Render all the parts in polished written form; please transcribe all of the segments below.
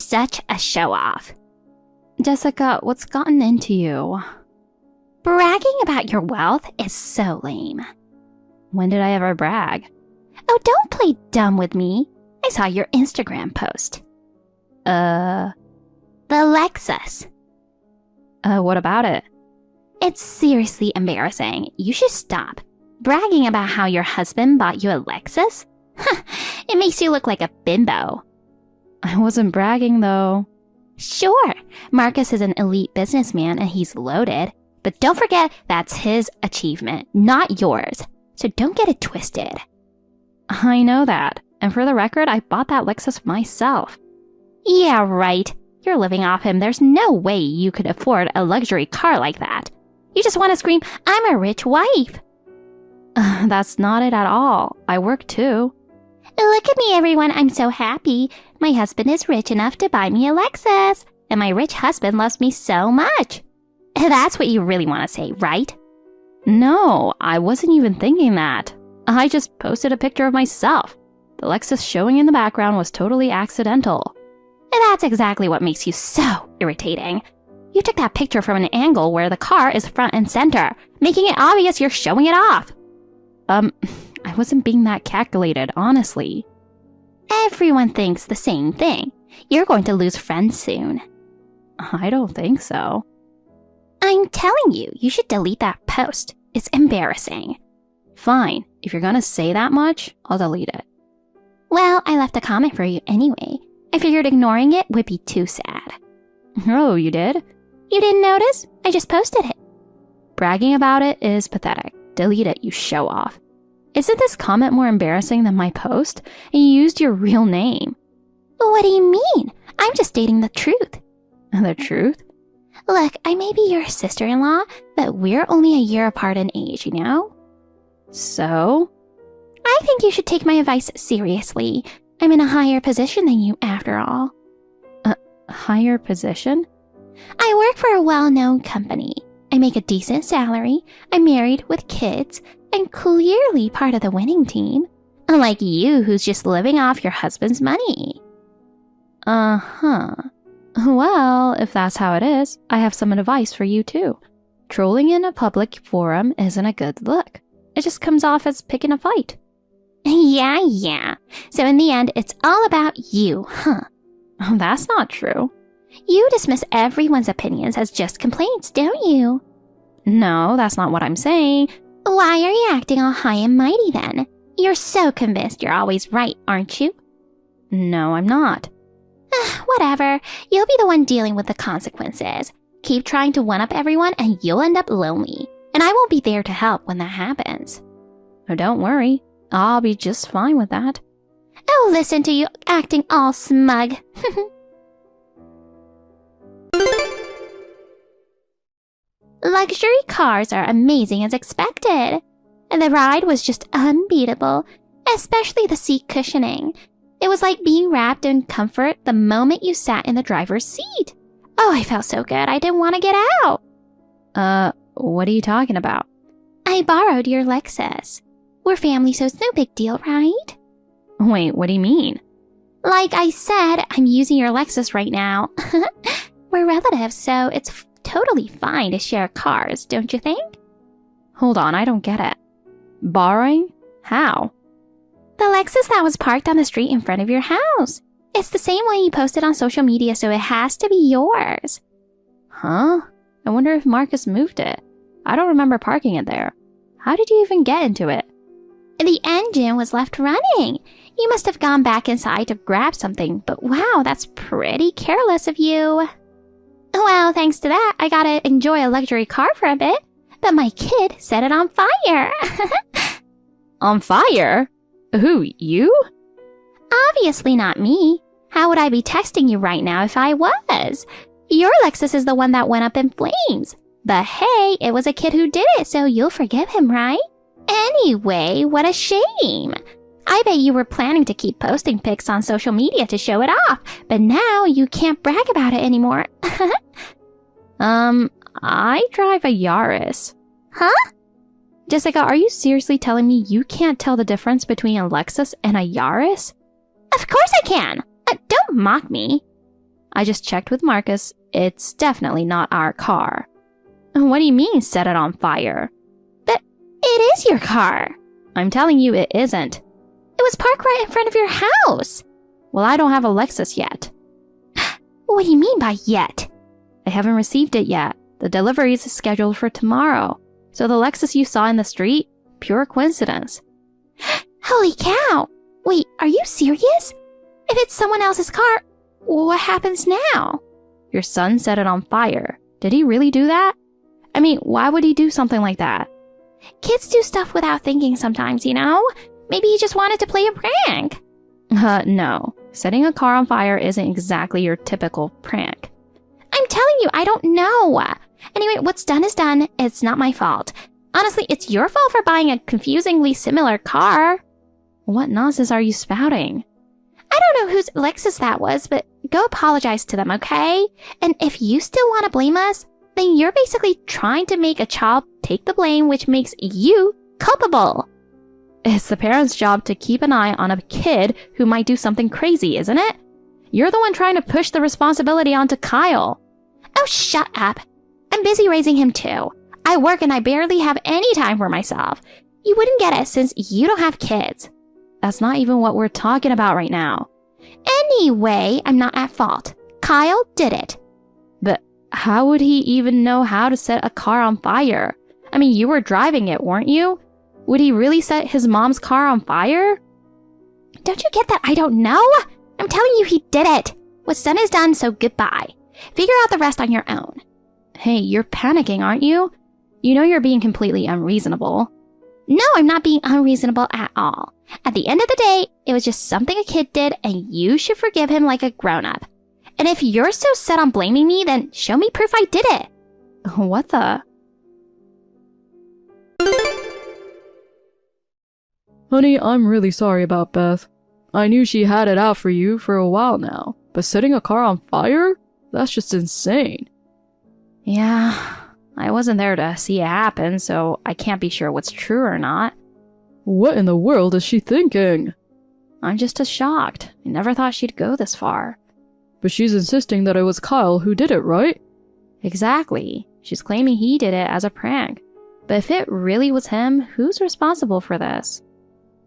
such a show-off. Jessica, what's gotten into you? Bragging about your wealth is so lame. When did I ever brag? Oh, don't play dumb with me. I saw your Instagram post. The Lexus. What about it? It's seriously embarrassing. You should stop. Bragging about how your husband bought you a Lexus? It makes you look like a bimbo. I wasn't bragging, though. Sure, Marcus is an elite businessman and he's loaded. But don't forget that's his achievement, not yours. So don't get it twisted. I know that. And for the record, I bought that Lexus myself. Yeah, right. You're living off him. There's no way you could afford a luxury car like that. You just want to scream, I'm a rich wife. That's not it at all. I work too. Look at me, everyone. I'm so happy. My husband is rich enough to buy me a Lexus. And my rich husband loves me so much. That's what you really want to say, right? No, I wasn't even thinking that. I just posted a picture of myself. The Lexus showing in the background was totally accidental. That's exactly what makes you so irritating. You took that picture from an angle where the car is front and center, making it obvious you're showing it off. I wasn't being that calculated, honestly. Everyone thinks the same thing. You're going to lose friends soon. I don't think so. I'm telling you, you should delete that post. It's embarrassing. Fine. If you're gonna say that much, I'll delete it. Well, I left a comment for you anyway. I figured ignoring it would be too sad. Oh, you did? You didn't notice? I just posted it. Bragging about it is pathetic. Delete it, you show off. Isn't this comment more embarrassing than my post? And you used your real name. What do you mean? I'm just stating the truth. The truth? Look, I may be your sister-in-law, but we're only a year apart in age, you know? So? I think you should take my advice seriously. I'm in a higher position than you, after all. A higher position? I work for a well-known company. I make a decent salary. I'm married with kids. I'm clearly part of the winning team. Unlike you, who's just living off your husband's money. Uh-huh. Well, if that's how it is, I have some advice for you too. Trolling in a public forum isn't a good look. It just comes off as picking a fight. Yeah. So in the end, it's all about you, huh? That's not true. You dismiss everyone's opinions as just complaints, don't you? No, that's not what I'm saying. Why are you acting all high and mighty then? You're so convinced you're always right, aren't you? No, I'm not. Whatever. You'll be the one dealing with the consequences. Keep trying to one-up everyone and you'll end up lonely. And I won't be there to help when that happens. Oh, don't worry. I'll be just fine with that. Oh, listen to you acting all smug. Luxury cars are amazing as expected. The ride was just unbeatable, especially the seat cushioning. It was like being wrapped in comfort the moment you sat in the driver's seat. Oh, I felt so good, I didn't want to get out. What are you talking about? I borrowed your Lexus. We're family, so it's no big deal, right? Wait, what do you mean? Like I said, I'm using your Lexus right now. We're relatives, so it's totally fine to share cars, don't you think? Hold on, I don't get it. Borrowing? How? The Lexus that was parked on the street in front of your house. It's the same one you posted on social media, so it has to be yours. Huh? I wonder if Marcus moved it. I don't remember parking it there. How did you even get into it? The engine was left running. You must have gone back inside to grab something, but wow, that's pretty careless of you. Well, thanks to that, I got to enjoy a luxury car for a bit, but my kid set it on fire. On fire? Who, you? Obviously not me. How would I be texting you right now if I was? Your Lexus is the one that went up in flames. But hey, it was a kid who did it, so you'll forgive him, right? Anyway, what a shame. I bet you were planning to keep posting pics on social media to show it off, but now you can't brag about it anymore. I drive a Yaris. Huh? Jessica, are you seriously telling me you can't tell the difference between a Lexus and a Yaris? Of course I can. Don't mock me. I just checked with Marcus. It's definitely not our car. What do you mean, set it on fire? But it is your car. I'm telling you it isn't. It was parked right in front of your house. Well, I don't have a Lexus yet. What do you mean by yet? I haven't received it yet. The delivery is scheduled for tomorrow. So the Lexus you saw in the street, pure coincidence. Holy cow! Wait, are you serious? If it's someone else's car, what happens now? Your son set it on fire. Did he really do that? I mean, why would he do something like that? Kids do stuff without thinking sometimes, you know? Maybe he just wanted to play a prank. No. Setting a car on fire isn't exactly your typical prank. I'm telling you, I don't know. Anyway, what's done is done. It's not my fault. Honestly, it's your fault for buying a confusingly similar car. What nonsense are you spouting? I don't know whose Lexus that was, but go apologize to them, okay? And if you still want to blame us, then you're basically trying to make a child take the blame, which makes you culpable. It's the parent's job to keep an eye on a kid who might do something crazy, isn't it? You're the one trying to push the responsibility onto Kyle. Oh, shut up. I'm busy raising him too. I work and I barely have any time for myself. You wouldn't get it since you don't have kids. That's not even what we're talking about right now. Anyway, I'm not at fault. Kyle did it. But how would he even know how to set a car on fire? I mean, you were driving it, weren't you? Would he really set his mom's car on fire? Don't you get that I don't know? I'm telling you he did it. What's done is done, so goodbye. Figure out the rest on your own. Hey, you're panicking, aren't you? You know you're being completely unreasonable. No, I'm not being unreasonable at all. At the end of the day, it was just something a kid did, and you should forgive him like a grown-up. And if you're so set on blaming me, then show me proof I did it. What the? Honey, I'm really sorry about Beth. I knew she had it out for you for a while now, but setting a car on fire? That's just insane. Yeah, I wasn't there to see it happen, so I can't be sure what's true or not. What in the world is she thinking? I'm just as shocked. I never thought she'd go this far. But she's insisting that it was Kyle who did it, right? Exactly. She's claiming he did it as a prank. But if it really was him, who's responsible for this?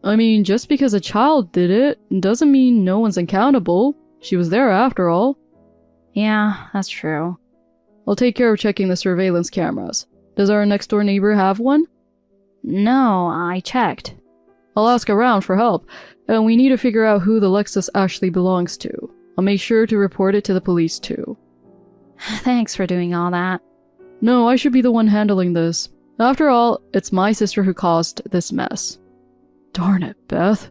I mean, just because a child did it doesn't mean no one's accountable. She was there after all. Yeah, that's true. I'll take care of checking the surveillance cameras. Does our next door neighbor have one? No, I checked. I'll ask around for help, and we need to figure out who the Lexus actually belongs to. I'll make sure to report it to the police too. Thanks for doing all that. No, I should be the one handling this. After all, it's my sister who caused this mess. Darn it, Beth.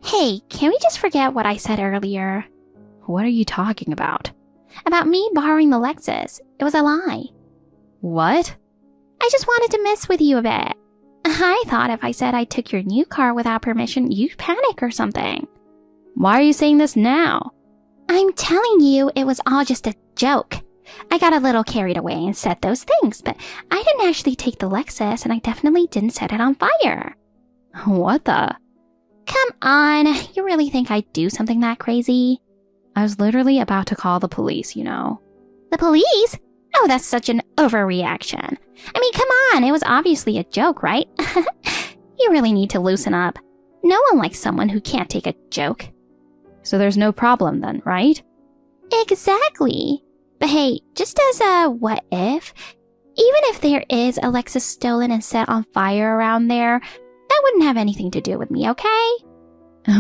Hey, can we just forget what I said earlier? What are you talking about? About me borrowing the Lexus. It was a lie. What? I just wanted to mess with you a bit. I thought if I said I took your new car without permission, you'd panic or something. Why are you saying this now? I'm telling you, it was all just a joke. I got a little carried away and said those things, but I didn't actually take the Lexus, and I definitely didn't set it on fire. What the? Come on, you really think I'd do something that crazy? I was literally about to call the police, you know. The police? Oh, that's such an overreaction. I mean, come on, it was obviously a joke, right? You really need to loosen up. No one likes someone who can't take a joke. So there's no problem then, right? Exactly. But hey, just as a what if, even if there is a Lexus stolen and set on fire around there, that wouldn't have anything to do with me, okay?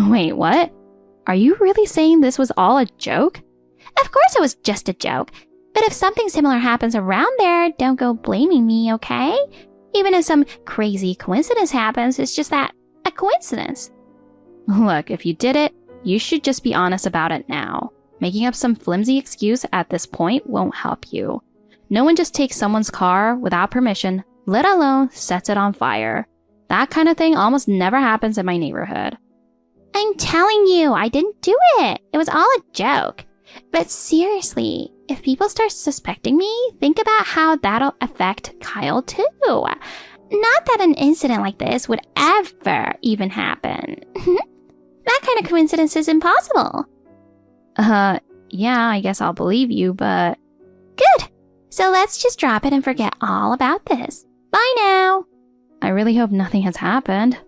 Wait, what? Are you really saying this was all a joke? Of course it was just a joke. But if something similar happens around there, don't go blaming me, okay? Even if some crazy coincidence happens, it's just that, a coincidence. Look, if you did it, you should just be honest about it now. Making up some flimsy excuse at this point won't help you. No one just takes someone's car without permission, let alone sets it on fire. That kind of thing almost never happens in my neighborhood. I'm telling you, I didn't do it. It was all a joke. But seriously, if people start suspecting me, think about how that'll affect Kyle too. Not that an incident like this would ever even happen. That kind of coincidence is impossible. Yeah, I guess I'll believe you, but... Good. So let's just drop it and forget all about this. Bye now. I really hope nothing has happened.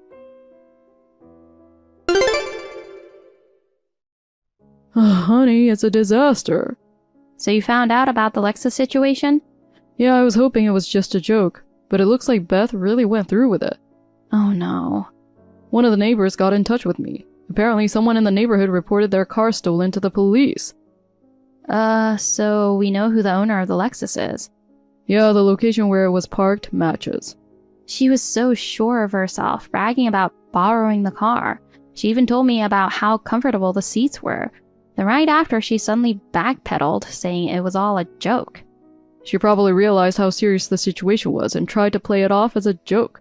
Honey, it's a disaster. So you found out about the Lexus situation? Yeah, I was hoping it was just a joke, but it looks like Beth really went through with it. Oh no. One of the neighbors got in touch with me. Apparently someone in the neighborhood reported their car stolen to the police. So we know who the owner of the Lexus is. Yeah, the location where it was parked matches. She was so sure of herself, bragging about borrowing the car. She even told me about how comfortable the seats were. Then right after, she suddenly backpedaled, saying it was all a joke. She probably realized how serious the situation was and tried to play it off as a joke.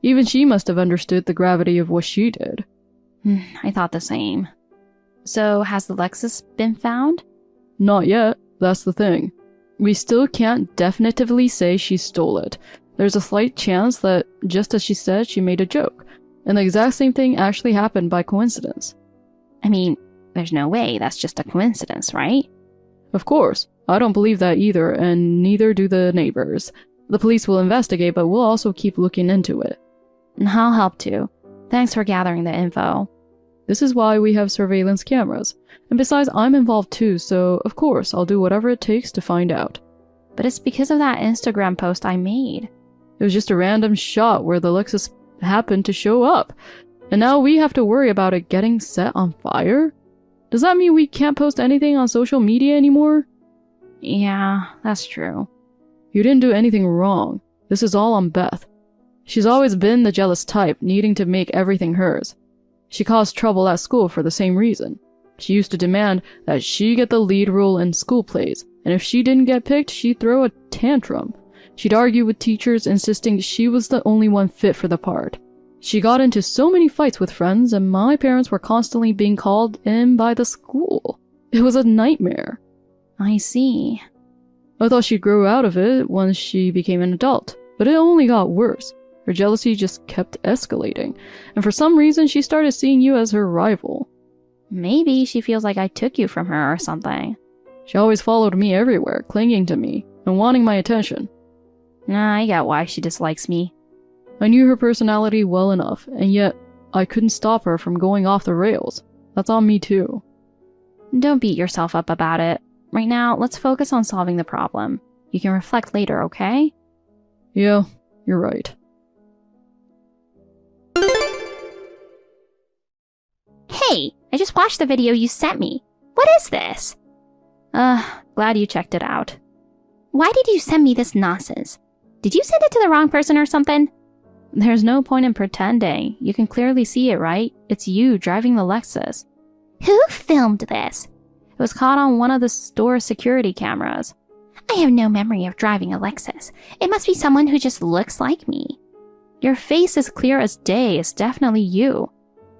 Even she must have understood the gravity of what she did. I thought the same. So, has the Lexus been found? Not yet, that's the thing. We still can't definitively say she stole it. There's a slight chance that, just as she said, she made a joke, and the exact same thing actually happened by coincidence. I mean, there's no way that's just a coincidence, right? Of course. I don't believe that either, and neither do the neighbors. The police will investigate, but we'll also keep looking into it. I'll help too. Thanks for gathering the info. This is why we have surveillance cameras. And besides, I'm involved too, so of course I'll do whatever it takes to find out. But it's because of that Instagram post I made. It was just a random shot where the Lexus happened to show up. And now we have to worry about it getting set on fire? Does that mean we can't post anything on social media anymore? Yeah, that's true. You didn't do anything wrong. This is all on Beth. She's always been the jealous type, needing to make everything hers. She caused trouble at school for the same reason. She used to demand that she get the lead role in school plays, and if she didn't get picked, she'd throw a tantrum. She'd argue with teachers, insisting she was the only one fit for the part. She got into so many fights with friends, and my parents were constantly being called in by the school. It was a nightmare. I see. I thought she'd grow out of it once she became an adult, but it only got worse. Her jealousy just kept escalating, and for some reason she started seeing you as her rival. Maybe she feels like I took you from her or something. She always followed me everywhere, clinging to me, and wanting my attention. Nah, I get why she dislikes me. I knew her personality well enough, and yet I couldn't stop her from going off the rails. That's on me too. Don't beat yourself up about it. Right now, let's focus on solving the problem. You can reflect later, okay? Yeah, you're right. Hey, I just watched the video you sent me. What is this? Glad you checked it out. Why did you send me this nonsense? Did you send it to the wrong person or something? There's no point in pretending. You can clearly see it, right? It's you driving the Lexus. Who filmed this? It was caught on one of the store's security cameras. I have no memory of driving a Lexus. It must be someone who just looks like me. Your face is clear as day. It's definitely you.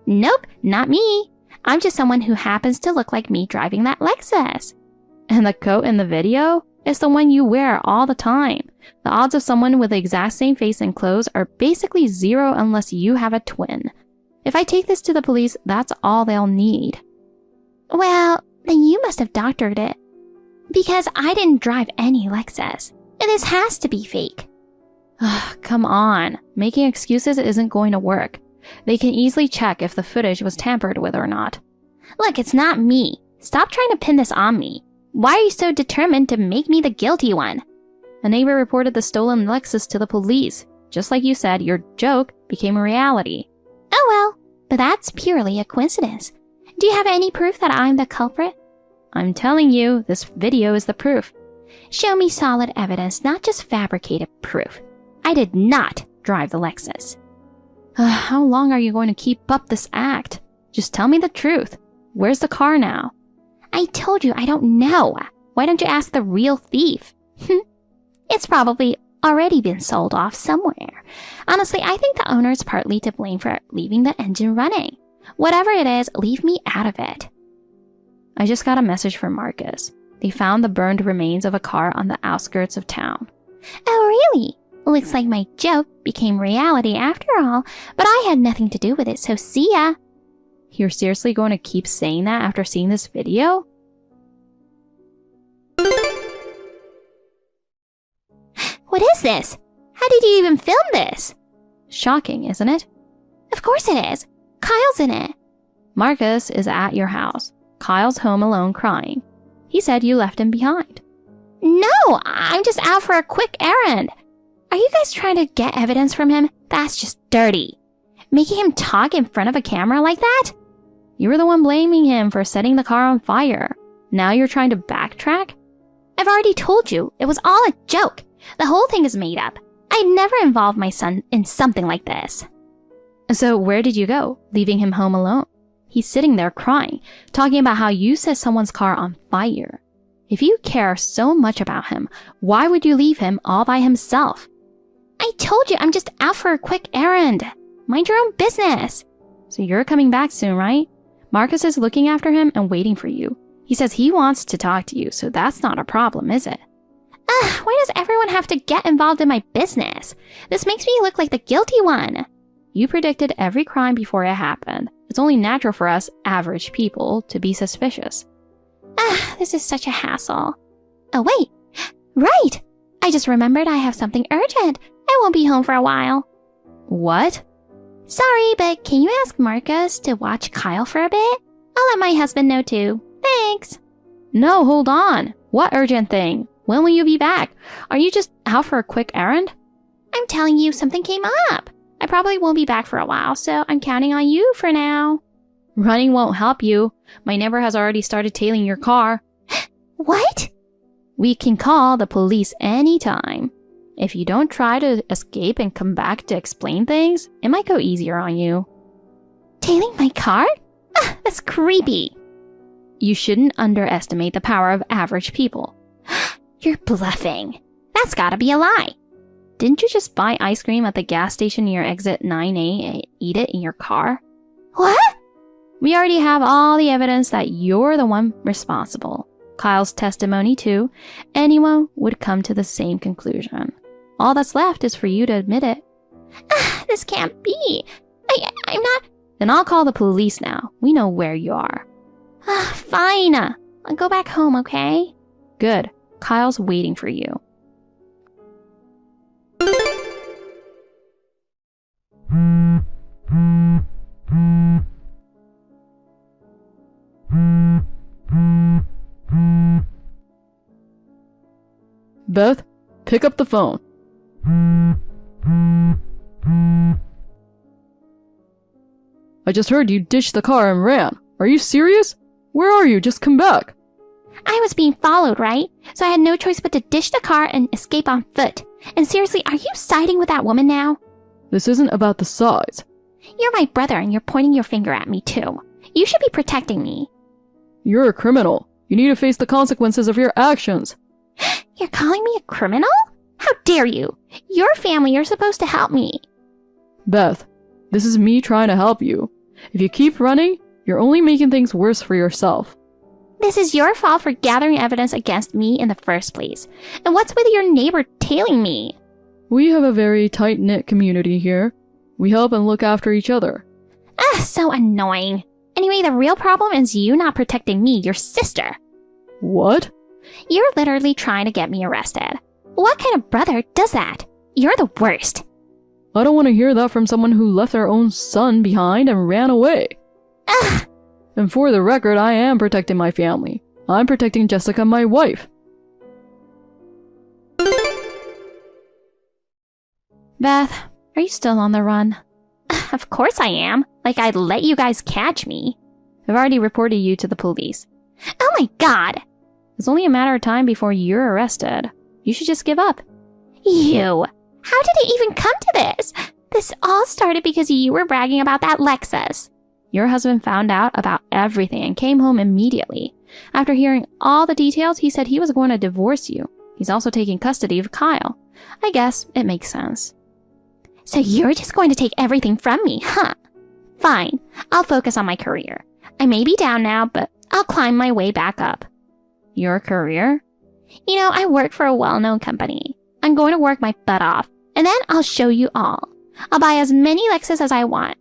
Nope, not me. I'm just someone who happens to look like me driving that Lexus. And the coat in the video is the one you wear all the time. The odds of someone with the exact same face and clothes are basically zero unless you have a twin. If I take this to the police, that's all they'll need. Well, then you must have doctored it. Because I didn't drive any Lexus. And this has to be fake. Come on. Making excuses isn't going to work. They can easily check if the footage was tampered with or not. Look, it's not me. Stop trying to pin this on me. Why are you so determined to make me the guilty one? A neighbor reported the stolen Lexus to the police. Just like you said, your joke became a reality. Oh well, but that's purely a coincidence. Do you have any proof that I'm the culprit? I'm telling you, this video is the proof. Show me solid evidence, not just fabricated proof. I did not drive the Lexus. How long are you going to keep up this act? Just tell me the truth. Where's the car now? I told you I don't know. Why don't you ask the real thief? It's probably already been sold off somewhere. Honestly, I think the owner is partly to blame for leaving the engine running. Whatever it is, leave me out of it. I just got a message from Marcus. They found the burned remains of a car on the outskirts of town. Oh, really? Looks like my joke became reality after all, but I had nothing to do with it, so see ya. You're seriously going to keep saying that after seeing this video? What is this? How did you even film this? Shocking, isn't it? Of course it is. Kyle's in it. Marcus is at your house. Kyle's home alone crying. He said you left him behind. No, I'm just out for a quick errand. Are you guys trying to get evidence from him? That's just dirty. Making him talk in front of a camera like that? You were the one blaming him for setting the car on fire. Now you're trying to backtrack? I've already told you, it was all a joke. The whole thing is made up. I'd never involve my son in something like this. So where did you go, leaving him home alone? He's sitting there crying, talking about how you set someone's car on fire. If you care so much about him, why would you leave him all by himself? I told you I'm just out for a quick errand. Mind your own business. So you're coming back soon, right? Marcus is looking after him and waiting for you. He says he wants to talk to you, so that's not a problem, is it? Why does everyone have to get involved in my business? This makes me look like the guilty one. You predicted every crime before it happened. It's only natural for us average people to be suspicious. This is such a hassle. Oh, wait. Right. I just remembered I have something urgent. I won't be home for a while. What? Sorry, but can you ask Marcus to watch Kyle for a bit? I'll let my husband know too. Thanks. No, hold on. What urgent thing? When will you be back? Are you just out for a quick errand? I'm telling you, something came up. I probably won't be back for a while, so I'm counting on you for now. Running won't help you. My neighbor has already started tailing your car. What? We can call the police anytime. If you don't try to escape and come back to explain things, it might go easier on you. Tailing my car? That's creepy. You shouldn't underestimate the power of average people. You're bluffing. That's gotta be a lie. Didn't you just buy ice cream at the gas station near exit 9A and eat it in your car? What? We already have all the evidence that you're the one responsible. Kyle's testimony too. Anyone would come to the same conclusion. All that's left is for you to admit it. This can't be. I'm not... Then I'll call the police now. We know where you are. Fine. I'll go back home, okay? Good. Kyle's waiting for you. Beth, pick up the phone. I just heard you ditched the car and ran. Are you serious? Where are you? Just come back. I was being followed, right? So I had no choice but to ditch the car and escape on foot. And seriously, are you siding with that woman now? This isn't about the size. You're my brother and you're pointing your finger at me too. You should be protecting me. You're a criminal. You need to face the consequences of your actions. You're calling me a criminal? How dare you? Your family, you're supposed to help me. Beth, this is me trying to help you. If you keep running, you're only making things worse for yourself. This is your fault for gathering evidence against me in the first place. And what's with your neighbor tailing me? We have a very tight-knit community here. We help and look after each other. So annoying. Anyway, the real problem is you not protecting me, your sister. What? You're literally trying to get me arrested. What kind of brother does that? You're the worst. I don't want to hear that from someone who left their own son behind and ran away. Ugh. And for the record, I am protecting my family. I'm protecting Jessica, my wife. Beth, are you still on the run? Of course I am. Like I'd let you guys catch me. I've already reported you to the police. Oh my god. It's only a matter of time before you're arrested. You should just give up. You. How did it even come to this? This all started because you were bragging about that Lexus. Your husband found out about everything and came home immediately. After hearing all the details, he said he was going to divorce you. He's also taking custody of Kyle. I guess it makes sense. So you're just going to take everything from me, huh? Fine. I'll focus on my career. I may be down now, but I'll climb my way back up. Your career? You know, I work for a well-known company. I'm going to work my butt off, and then I'll show you all. I'll buy as many Lexus as I want.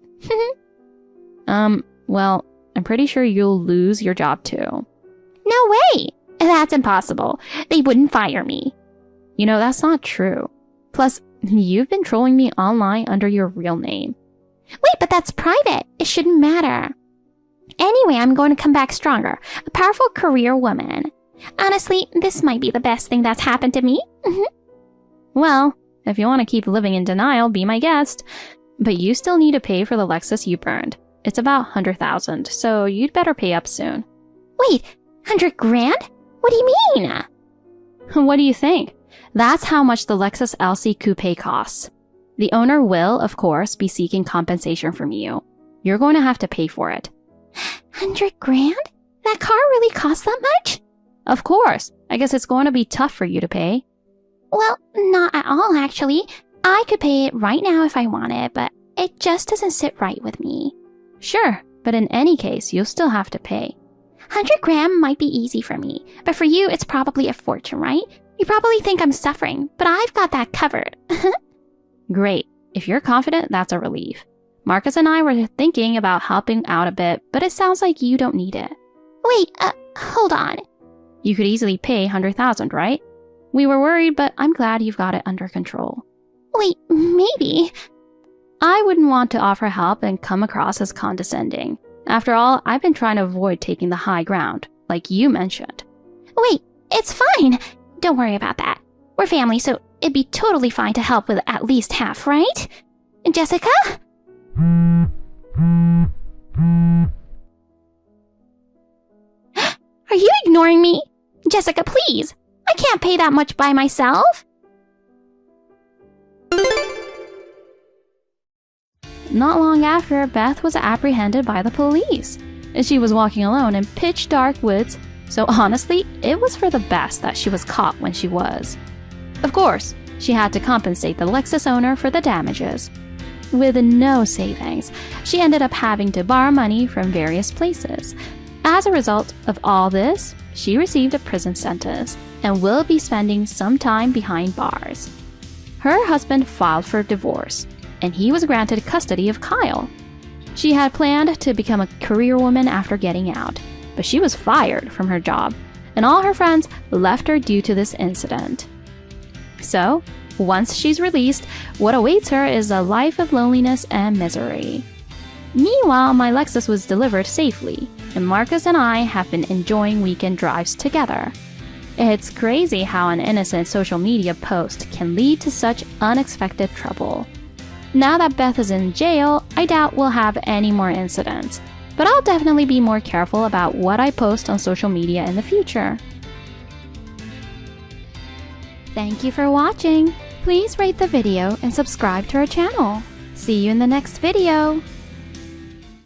Well, I'm pretty sure you'll lose your job too. No way! That's impossible. They wouldn't fire me. You know, that's not true. Plus, you've been trolling me online under your real name. Wait, but that's private. It shouldn't matter. Anyway, I'm going to come back stronger. A powerful career woman. Honestly, this might be the best thing that's happened to me. Well, if you want to keep living in denial, be my guest. But you still need to pay for the Lexus you burned. It's about $100,000, so you'd better pay up soon. Wait, 100 grand? What do you mean? What do you think? That's how much the Lexus LC Coupe costs. The owner will, of course, be seeking compensation from you. You're going to have to pay for it. 100 grand? That car really costs that much? Of course. I guess it's going to be tough for you to pay. Well, not at all, actually. I could pay it right now if I wanted, but it just doesn't sit right with me. Sure, but in any case, you'll still have to pay. 100 grand might be easy for me, but for you, it's probably a fortune, right? You probably think I'm suffering, but I've got that covered. Great. If you're confident, that's a relief. Marcus and I were thinking about helping out a bit, but it sounds like you don't need it. Wait, hold on. You could easily pay $100,000, right? We were worried, but I'm glad you've got it under control. Wait, maybe. I wouldn't want to offer help and come across as condescending. After all, I've been trying to avoid taking the high ground, like you mentioned. Wait, it's fine. Don't worry about that. We're family, so it'd be totally fine to help with at least half, right? Jessica? Are you ignoring me? Jessica, please. I can't pay that much by myself. Not long after, Beth was apprehended by the police. She was walking alone in pitch dark woods, so honestly, it was for the best that she was caught when she was. Of course, she had to compensate the Lexus owner for the damages. With no savings, she ended up having to borrow money from various places. As a result of all this, she received a prison sentence and will be spending some time behind bars. Her husband filed for divorce, and he was granted custody of Kyle. She had planned to become a career woman after getting out, but she was fired from her job, and all her friends left her due to this incident. So, once she's released, what awaits her is a life of loneliness and misery. Meanwhile, my Lexus was delivered safely, and Marcus and I have been enjoying weekend drives together. It's crazy how an innocent social media post can lead to such unexpected trouble. Now that Beth is in jail, I doubt we'll have any more incidents, but I'll definitely be more careful about what I post on social media in the future. Thank you for watching. Please rate the video and subscribe to our channel. See you in the next video.